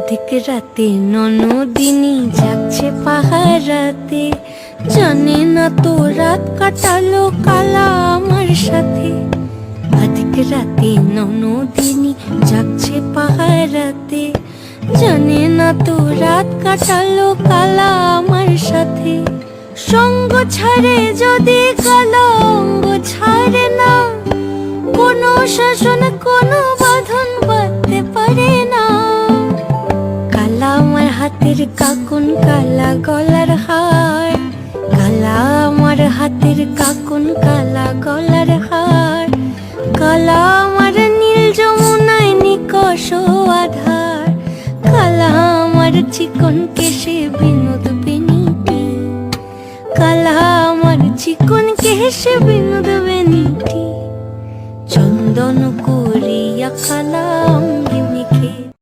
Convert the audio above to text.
অধিক রাতে ননদিনী যাচ্ছে পাহারাতে, জানে না তো রাত কাটালো কালা আমার সাথে। অধিক রাতে ননদিনী যাচ্ছে পাহারাতে, জানে না তো রাত কাটালো কালা আমার সাথে। সঙ্গ ছাড়ে যদি কালো অঙ্গ ছাড়ে না, কোনো শাসন কোনো বাঁধন বাঁধতে পারে না। কালা আমার হাতের কাকুন কালা গলার হার, কালা আমার হাতের কাকুন কালা গলার হার। কালা আমার নীল যমুনায় নিকষ আধার, কালা আমার চিকন কেশে বিনোদ বেনিটি। কালা আমার চিকন কেশে বিনোদ বেনিটি। চন্দন করিয়া কালা